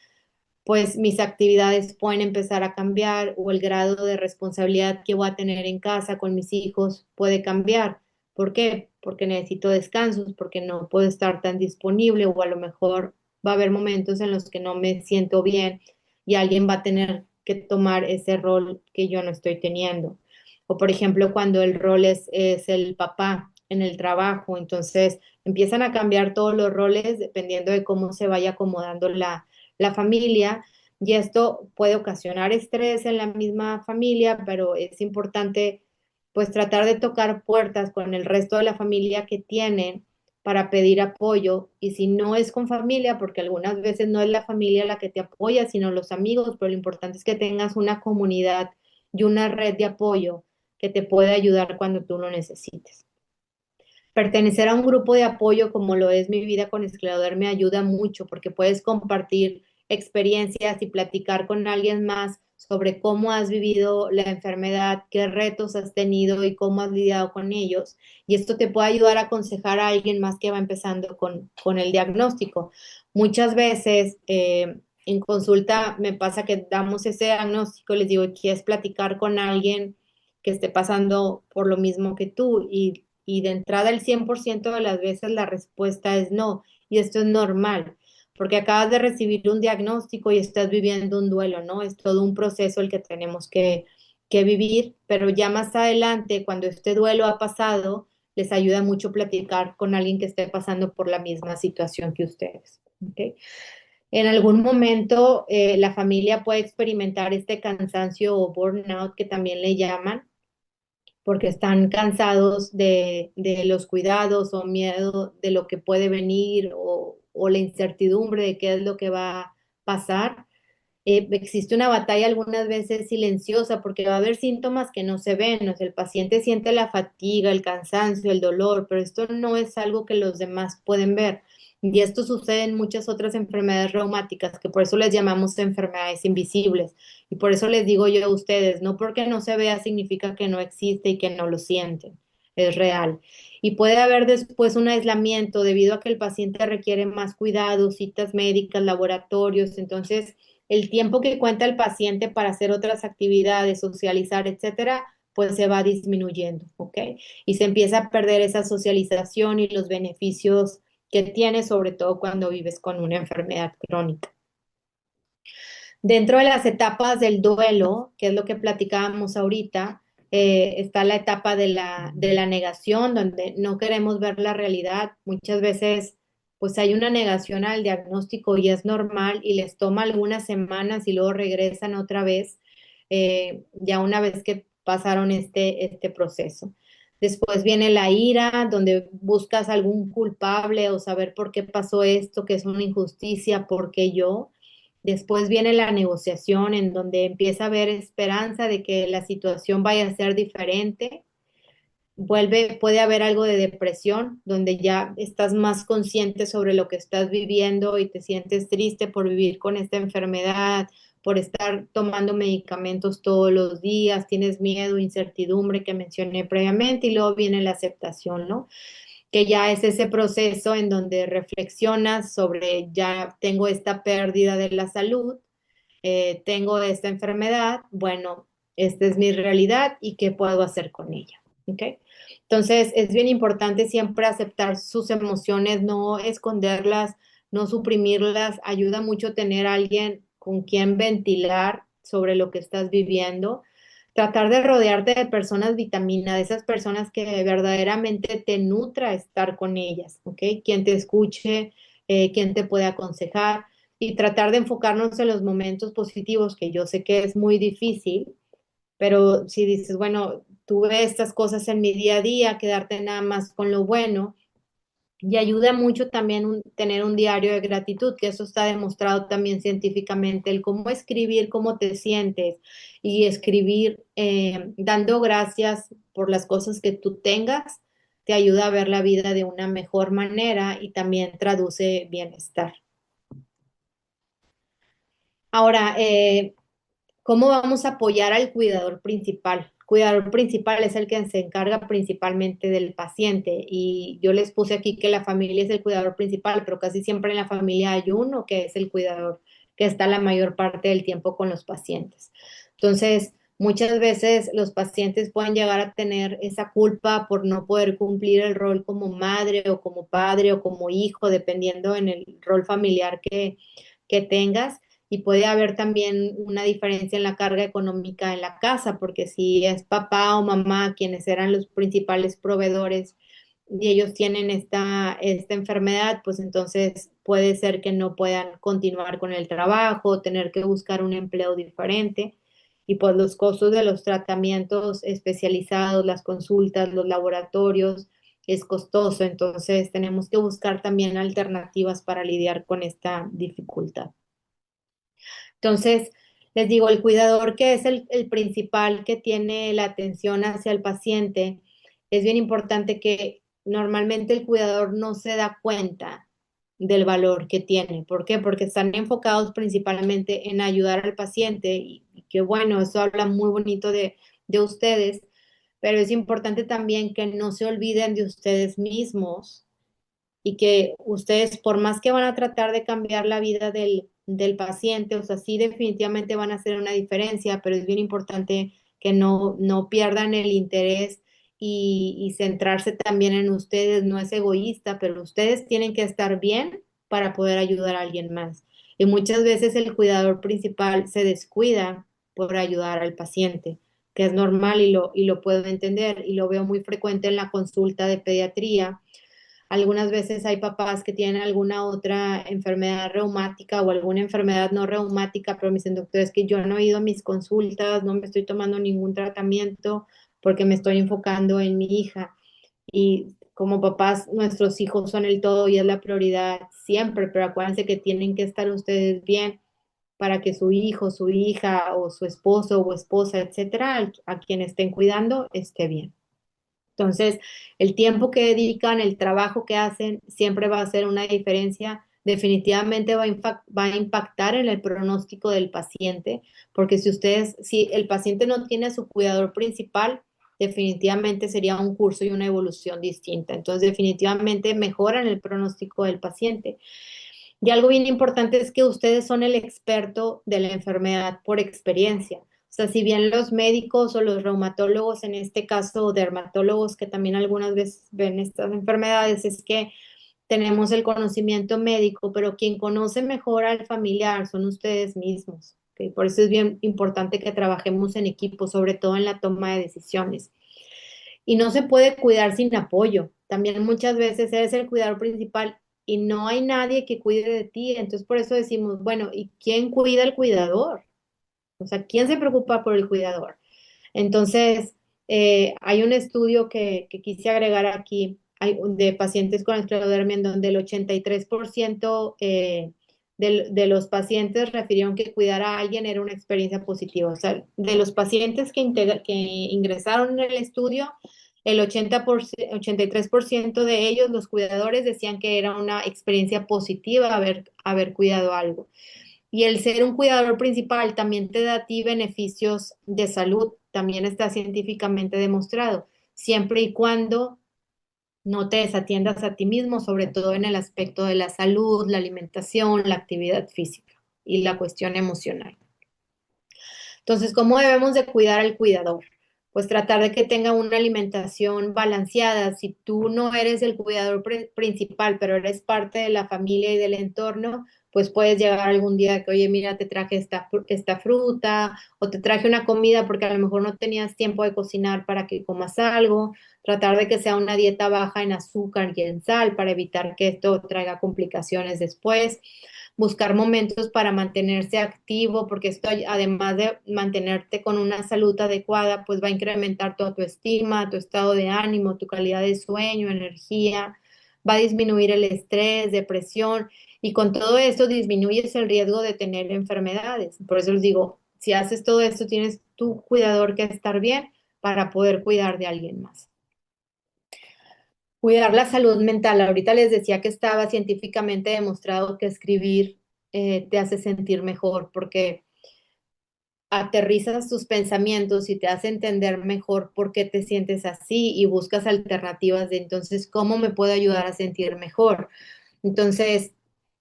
pues mis actividades pueden empezar a cambiar o el grado de responsabilidad que voy a tener en casa con mis hijos puede cambiar. ¿Por qué? Porque necesito descansos, porque no puedo estar tan disponible o a lo mejor va a haber momentos en los que no me siento bien y alguien va a tener que tomar ese rol que yo no estoy teniendo. O por ejemplo, cuando el rol es el papá en el trabajo, entonces empiezan a cambiar todos los roles dependiendo de cómo se vaya acomodando la familia y esto puede ocasionar estrés en la misma familia, pero es importante pues tratar de tocar puertas con el resto de la familia que tienen para pedir apoyo y si no es con familia, porque algunas veces no es la familia la que te apoya, sino los amigos, pero lo importante es que tengas una comunidad y una red de apoyo que te pueda ayudar cuando tú lo necesites. Pertenecer a un grupo de apoyo como lo es Mi Vida con Esclerodermia me ayuda mucho porque puedes compartir experiencias y platicar con alguien más sobre cómo has vivido la enfermedad, qué retos has tenido y cómo has lidiado con ellos. Y esto te puede ayudar a aconsejar a alguien más que va empezando con el diagnóstico. Muchas veces en consulta me pasa que damos ese diagnóstico, les digo, ¿quieres platicar con alguien que esté pasando por lo mismo que tú? Y de entrada el 100% de las veces la respuesta es no. Y esto es normal, porque acabas de recibir un diagnóstico y estás viviendo un duelo, ¿no? Es todo un proceso el que tenemos que vivir, pero ya más adelante, cuando este duelo ha pasado, les ayuda mucho platicar con alguien que esté pasando por la misma situación que ustedes. ¿Ok? En algún momento la familia puede experimentar este cansancio o burnout que también le llaman, porque están cansados de los cuidados o miedo de lo que puede venir o la incertidumbre de qué es lo que va a pasar. Existe una batalla algunas veces silenciosa porque va a haber síntomas que no se ven, o sea, el paciente siente la fatiga, el cansancio, el dolor, pero esto no es algo que los demás pueden ver. Y esto sucede en muchas otras enfermedades reumáticas, que por eso les llamamos enfermedades invisibles. Y por eso les digo yo a ustedes, no porque no se vea significa que no existe y que no lo sienten, es real. Y puede haber después un aislamiento debido a que el paciente requiere más cuidados, citas médicas, laboratorios, entonces el tiempo que cuenta el paciente para hacer otras actividades, socializar, etcétera, pues se va disminuyendo, ¿ok? Y se empieza a perder esa socialización y los beneficios que tienes, sobre todo cuando vives con una enfermedad crónica. Dentro de las etapas del duelo, que es lo que platicábamos ahorita, está la etapa de la negación, donde no queremos ver la realidad. Muchas veces, pues hay una negación al diagnóstico y es normal y les toma algunas semanas y luego regresan otra vez, ya una vez que pasaron este proceso. Después viene la ira, donde buscas algún culpable o saber por qué pasó esto, que es una injusticia, por qué yo. Después viene la negociación en donde empieza a haber esperanza de que la situación vaya a ser diferente. Puede haber algo de depresión, donde ya estás más consciente sobre lo que estás viviendo y te sientes triste por vivir con esta enfermedad, por estar tomando medicamentos todos los días, tienes miedo, incertidumbre que mencioné previamente y luego viene la aceptación, ¿no? Que ya es ese proceso en donde reflexionas sobre ya tengo esta pérdida de la salud, tengo esta enfermedad, bueno, esta es mi realidad y qué puedo hacer con ella. ¿Ok? Entonces, es bien importante siempre aceptar sus emociones, no esconderlas, no suprimirlas. Ayuda mucho tener a alguien con quien ventilar sobre lo que estás viviendo. Tratar de rodearte de personas vitamina, de esas personas que verdaderamente te nutra estar con ellas, ¿ok? Quien te escuche, quien te puede aconsejar y tratar de enfocarnos en los momentos positivos, que yo sé que es muy difícil, pero si dices, bueno, tuve estas cosas en mi día a día, quedarte nada más con lo bueno. Y ayuda mucho también tener un diario de gratitud, que eso está demostrado también científicamente, el cómo escribir, cómo te sientes y escribir dando gracias por las cosas que tú tengas, te ayuda a ver la vida de una mejor manera y también traduce bienestar. Ahora, ¿cómo vamos a apoyar al cuidador principal? El cuidador principal es el que se encarga principalmente del paciente y yo les puse aquí que la familia es el cuidador principal, pero casi siempre en la familia hay uno que es el cuidador, que está la mayor parte del tiempo con los pacientes. Entonces, muchas veces los pacientes pueden llegar a tener esa culpa por no poder cumplir el rol como madre o como padre o como hijo, dependiendo en el rol familiar que tengas y puede haber también una diferencia en la carga económica en la casa, porque si es papá o mamá quienes eran los principales proveedores y ellos tienen esta enfermedad, pues entonces puede ser que no puedan continuar con el trabajo, tener que buscar un empleo diferente. Y pues los costos de los tratamientos especializados, las consultas, los laboratorios, es costoso. Entonces tenemos que buscar también alternativas para lidiar con esta dificultad. Entonces, les digo, el cuidador que es el principal que tiene la atención hacia el paciente, es bien importante que normalmente el cuidador no se da cuenta del valor que tiene. ¿Por qué? Porque están enfocados principalmente en ayudar al paciente y que bueno, eso habla muy bonito de ustedes, pero es importante también que no se olviden de ustedes mismos y que ustedes, por más que van a tratar de cambiar la vida del paciente, o sea, sí definitivamente van a hacer una diferencia, pero es bien importante que no pierdan el interés y centrarse también en ustedes. No es egoísta, pero ustedes tienen que estar bien para poder ayudar a alguien más. Y muchas veces el cuidador principal se descuida por ayudar al paciente, que es normal y lo puedo entender y lo veo muy frecuente en la consulta de pediatría. Algunas veces hay papás que tienen alguna otra enfermedad reumática o alguna enfermedad no reumática, pero me dicen, doctor, es que yo no he ido a mis consultas, no me estoy tomando ningún tratamiento porque me estoy enfocando en mi hija. Y como papás, nuestros hijos son el todo y es la prioridad siempre, pero acuérdense que tienen que estar ustedes bien para que su hijo, su hija o su esposo o esposa, etcétera, a quien estén cuidando, esté bien. Entonces, el tiempo que dedican, el trabajo que hacen, siempre va a hacer una diferencia. Definitivamente va a impactar en el pronóstico del paciente, porque si el paciente no tiene a su cuidador principal, definitivamente sería un curso y una evolución distinta. Entonces, definitivamente mejoran el pronóstico del paciente. Y algo bien importante es que ustedes son el experto de la enfermedad por experiencia. O sea, si bien los médicos o los reumatólogos, en este caso, o dermatólogos que también algunas veces ven estas enfermedades, es que tenemos el conocimiento médico, pero quien conoce mejor al familiar son ustedes mismos. ¿Ok? Por eso es bien importante que trabajemos en equipo, sobre todo en la toma de decisiones. Y no se puede cuidar sin apoyo. También muchas veces eres el cuidador principal y no hay nadie que cuide de ti. Entonces por eso decimos, bueno, ¿y quién cuida al cuidador? O sea, ¿quién se preocupa por el cuidador? Entonces, hay un estudio que quise agregar aquí de pacientes con esclerodermia en donde el 83% de los pacientes refirieron que cuidar a alguien era una experiencia positiva. O sea, de los pacientes que ingresaron en el estudio, el 83% de ellos, los cuidadores, decían que era una experiencia positiva haber cuidado algo. Y el ser un cuidador principal también te da a ti beneficios de salud, también está científicamente demostrado, siempre y cuando no te desatiendas a ti mismo, sobre todo en el aspecto de la salud, la alimentación, la actividad física y la cuestión emocional. Entonces, ¿cómo debemos de cuidar al cuidador? Pues tratar de que tenga una alimentación balanceada. Si tú no eres el cuidador principal, pero eres parte de la familia y del entorno, pues puedes llegar algún día que, oye, mira, te traje esta fruta o te traje una comida porque a lo mejor no tenías tiempo de cocinar para que comas algo. Tratar de que sea una dieta baja en azúcar y en sal para evitar que esto traiga complicaciones después. Buscar momentos para mantenerse activo, porque esto, además de mantenerte con una salud adecuada, pues va a incrementar tu autoestima, tu estado de ánimo, tu calidad de sueño, energía, va a disminuir el estrés, depresión, y con todo esto disminuyes el riesgo de tener enfermedades. Por eso les digo, si haces todo esto, tienes tu cuidador que estar bien para poder cuidar de alguien más. Cuidar la salud mental. Ahorita les decía que estaba científicamente demostrado que escribir te hace sentir mejor porque aterrizas tus pensamientos y te hace entender mejor por qué te sientes así y buscas alternativas de entonces cómo me puedo ayudar a sentir mejor. Entonces,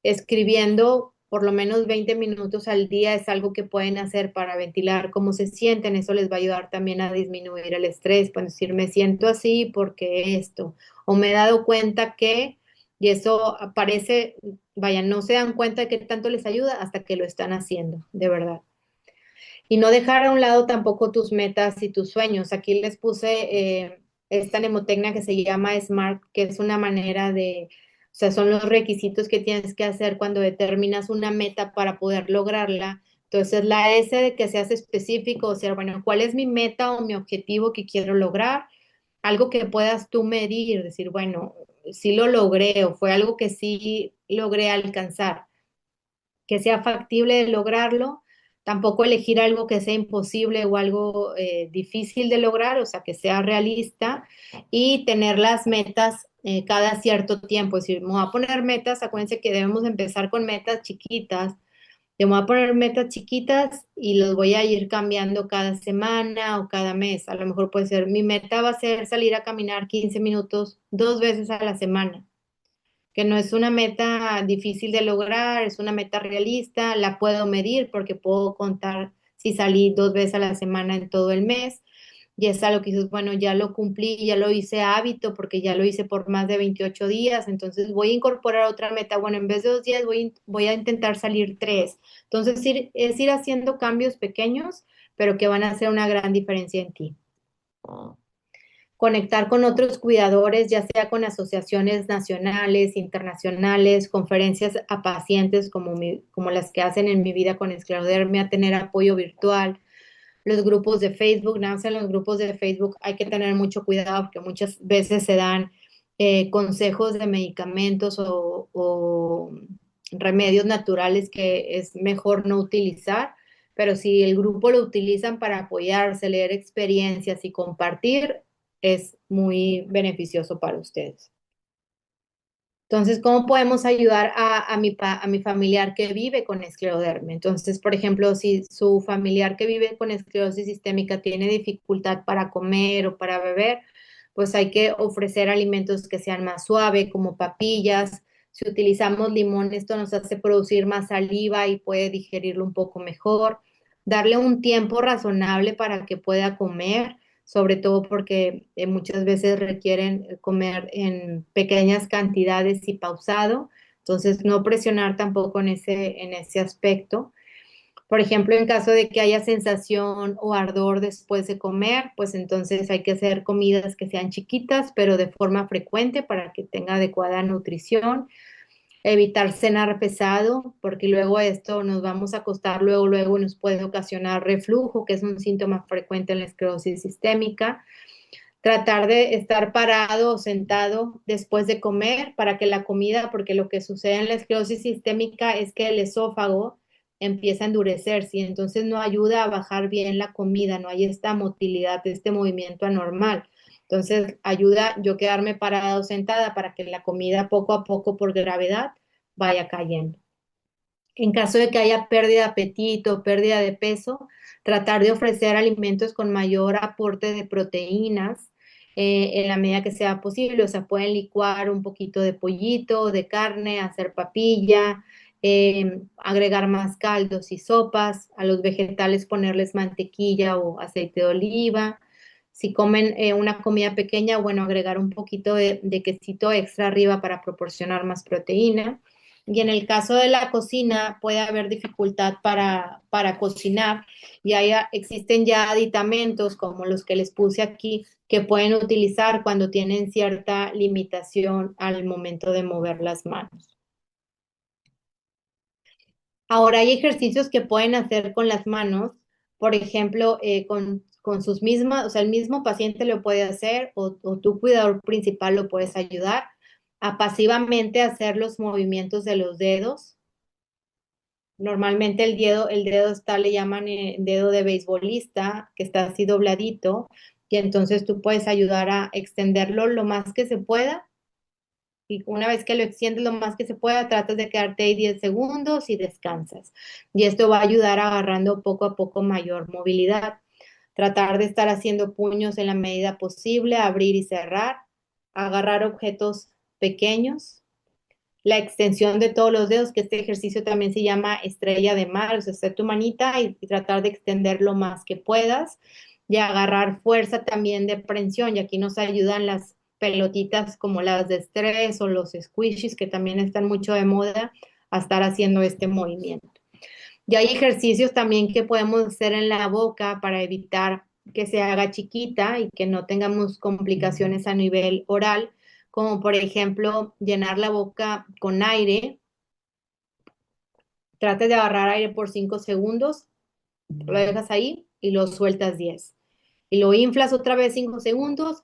escribiendo por lo menos 20 minutos al día es algo que pueden hacer para ventilar cómo se sienten. Eso les va a ayudar también a disminuir el estrés. Pueden decir, me siento así porque esto, o me he dado cuenta que, y eso aparece, vaya, no se dan cuenta de qué tanto les ayuda hasta que lo están haciendo, de verdad. Y no dejar a un lado tampoco tus metas y tus sueños. Aquí les puse esta mnemotecnia que se llama SMART, que es una manera de, o sea, son los requisitos que tienes que hacer cuando determinas una meta para poder lograrla. Entonces, la S de que seas específico, o sea, bueno, ¿cuál es mi meta o mi objetivo que quiero lograr? Algo que puedas tú medir, decir, bueno, sí lo logré o fue algo que sí logré alcanzar, que sea factible de lograrlo, tampoco elegir algo que sea imposible o algo difícil de lograr, o sea, que sea realista y tener las metas cada cierto tiempo. Es decir, me voy a poner metas, acuérdense que debemos empezar con metas chiquitas. Yo me voy a poner metas chiquitas y los voy a ir cambiando cada semana o cada mes. A lo mejor puede ser, mi meta va a ser salir a caminar 15 minutos 2 veces a la semana, que no es una meta difícil de lograr, es una meta realista, la puedo medir porque puedo contar si salí 2 veces a la semana en todo el mes. Y es algo que dices, bueno, ya lo cumplí, ya lo hice hábito porque ya lo hice por más de 28 días, entonces voy a incorporar otra meta. Bueno, en vez de 2 días voy a intentar salir 3. Entonces es ir haciendo cambios pequeños, pero que van a hacer una gran diferencia en ti. Conectar con otros cuidadores, ya sea con asociaciones nacionales, internacionales, conferencias a pacientes como las que hacen en Mi Vida con Esclerodermia, tener apoyo virtual, los grupos de Facebook. Nada más en los grupos de Facebook hay que tener mucho cuidado porque muchas veces se dan consejos de medicamentos o remedios naturales que es mejor no utilizar, pero si el grupo lo utilizan para apoyarse, leer experiencias y compartir, es muy beneficioso para ustedes. Entonces, ¿cómo podemos ayudar a mi familiar que vive con esclerodermia? Entonces, por ejemplo, si su familiar que vive con esclerosis sistémica tiene dificultad para comer o para beber, pues hay que ofrecer alimentos que sean más suaves, como papillas. Si utilizamos limón, esto nos hace producir más saliva y puede digerirlo un poco mejor. Darle un tiempo razonable para que pueda comer. sobre todo porque muchas veces requieren comer en pequeñas cantidades y pausado, entonces no presionar tampoco en ese aspecto. Por ejemplo, en caso de que haya sensación o ardor después de comer, pues entonces hay que hacer comidas que sean chiquitas, pero de forma frecuente para que tenga adecuada nutrición. Evitar cenar pesado, porque luego esto nos vamos a acostar luego y nos puede ocasionar reflujo, que es un síntoma frecuente en la esclerosis sistémica. Tratar de estar parado o sentado después de comer para que la comida, porque lo que sucede en la esclerosis sistémica es que el esófago empieza a endurecerse y entonces no ayuda a bajar bien la comida, no hay esta motilidad, este movimiento anormal. Entonces ayuda yo quedarme parada o sentada para que la comida poco a poco por gravedad vaya cayendo. En caso de que haya pérdida de apetito, pérdida de peso, tratar de ofrecer alimentos con mayor aporte de proteínas en la medida que sea posible. O sea, pueden licuar un poquito de pollito, de carne, hacer papilla, agregar más caldos y sopas. A los vegetales ponerles mantequilla o aceite de oliva. Si comen una comida pequeña, bueno, agregar un poquito de quesito extra arriba para proporcionar más proteína. Y en el caso de la cocina puede haber dificultad para cocinar y existen ya aditamentos como los que les puse aquí que pueden utilizar cuando tienen cierta limitación al momento de mover las manos. Ahora hay ejercicios que pueden hacer con las manos, por ejemplo, con sus mismas, o sea, el mismo paciente lo puede hacer o tu cuidador principal lo puedes ayudar a pasivamente hacer los movimientos de los dedos. Normalmente el dedo está, le llaman dedo de beisbolista, que está así dobladito, y entonces tú puedes ayudar a extenderlo lo más que se pueda. Y una vez que lo extiendes lo más que se pueda, tratas de quedarte ahí 10 segundos y descansas. Y esto va a ayudar agarrando poco a poco mayor movilidad. Tratar de estar haciendo puños en la medida posible, abrir y cerrar, agarrar objetos pequeños, la extensión de todos los dedos, que este ejercicio también se llama estrella de mar, o sea, hacer tu manita y tratar de extender lo más que puedas y agarrar fuerza también de prensión, y aquí nos ayudan las pelotitas como las de estrés o los squishies, que también están mucho de moda, a estar haciendo este movimiento. Y hay ejercicios también que podemos hacer en la boca para evitar que se haga chiquita y que no tengamos complicaciones a nivel oral, como por ejemplo llenar la boca con aire. Trates de agarrar aire por 5 segundos, lo dejas ahí y lo sueltas 10. Y lo inflas otra vez 5 segundos,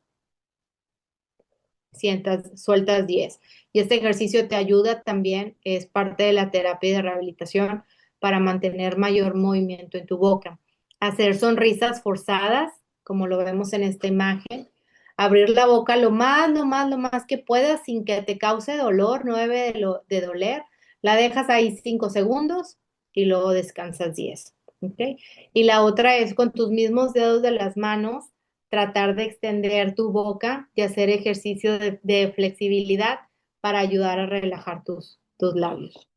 sueltas 10. Y este ejercicio te ayuda también, es parte de la terapia de rehabilitación para mantener mayor movimiento en tu boca. Hacer sonrisas forzadas, como lo vemos en esta imagen. Abrir la boca lo más que puedas sin que te cause dolor, no debe de doler. La dejas ahí 5 segundos y luego descansas 10. ¿Okay? Y la otra es con tus mismos dedos de las manos tratar de extender tu boca y hacer ejercicio de flexibilidad para ayudar a relajar tus labios.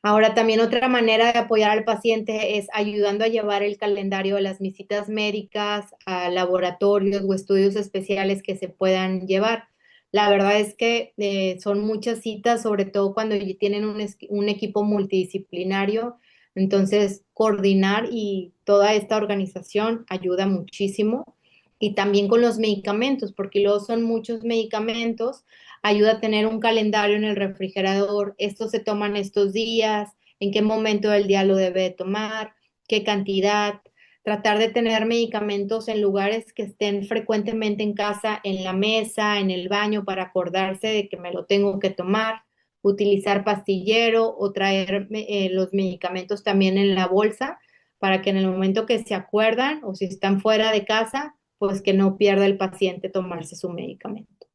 Ahora también otra manera de apoyar al paciente es ayudando a llevar el calendario de las visitas médicas a laboratorios o estudios especiales que se puedan llevar. La verdad es que son muchas citas, sobre todo cuando tienen un equipo multidisciplinario. Entonces, coordinar y toda esta organización ayuda muchísimo. Y también con los medicamentos, porque luego son muchos medicamentos, ayuda a tener un calendario en el refrigerador. Estos se toman estos días, en qué momento del día lo debe tomar, qué cantidad. Tratar de tener medicamentos en lugares que estén frecuentemente en casa, en la mesa, en el baño, para acordarse de que me lo tengo que tomar. Utilizar pastillero o traer los medicamentos también en la bolsa para que en el momento que se acuerdan o si están fuera de casa, pues que no pierda el paciente tomarse su medicamento.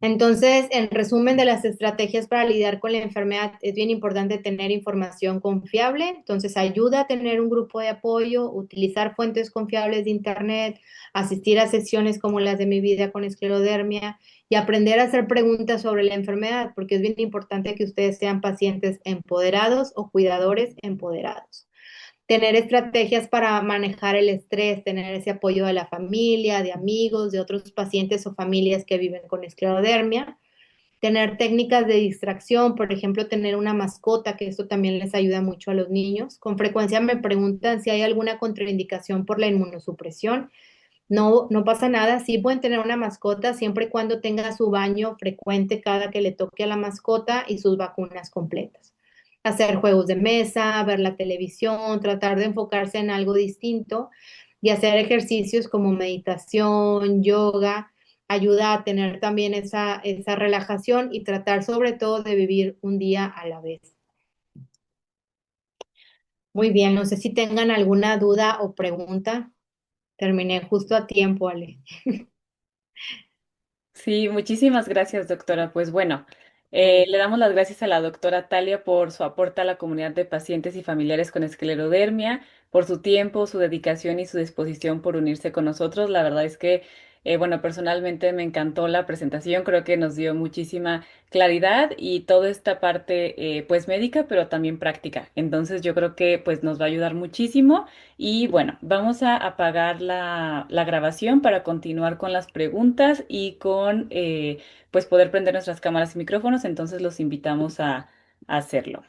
Entonces, en resumen de las estrategias para lidiar con la enfermedad, es bien importante tener información confiable. Entonces, ayuda a tener un grupo de apoyo, utilizar fuentes confiables de Internet, asistir a sesiones como las de Mi Vida con Esclerodermia y aprender a hacer preguntas sobre la enfermedad, porque es bien importante que ustedes sean pacientes empoderados o cuidadores empoderados. tener estrategias para manejar el estrés, tener ese apoyo de la familia, de amigos, de otros pacientes o familias que viven con esclerodermia, tener técnicas de distracción, por ejemplo, tener una mascota, que esto también les ayuda mucho a los niños. Con frecuencia me preguntan si hay alguna contraindicación por la inmunosupresión. No, no pasa nada, sí pueden tener una mascota siempre y cuando tenga su baño frecuente cada que le toque a la mascota y sus vacunas completas. Hacer juegos de mesa, ver la televisión, tratar de enfocarse en algo distinto y hacer ejercicios como meditación, yoga, ayuda a tener también esa relajación y tratar sobre todo de vivir un día a la vez. Muy bien, no sé si tengan alguna duda o pregunta. Terminé justo a tiempo, Ale. Sí, muchísimas gracias, doctora. Pues bueno, Bueno. le damos las gracias a la doctora Talia por su aporte a la comunidad de pacientes y familiares con esclerodermia, por su tiempo, su dedicación y su disposición por unirse con nosotros. La verdad es que, bueno, personalmente me encantó la presentación. Creo que nos dio muchísima claridad y toda esta parte, pues médica, pero también práctica. Entonces, yo creo que, pues, nos va a ayudar muchísimo. Y bueno, vamos a apagar la grabación para continuar con las preguntas y con pues poder prender nuestras cámaras y micrófonos. Entonces los invitamos a hacerlo.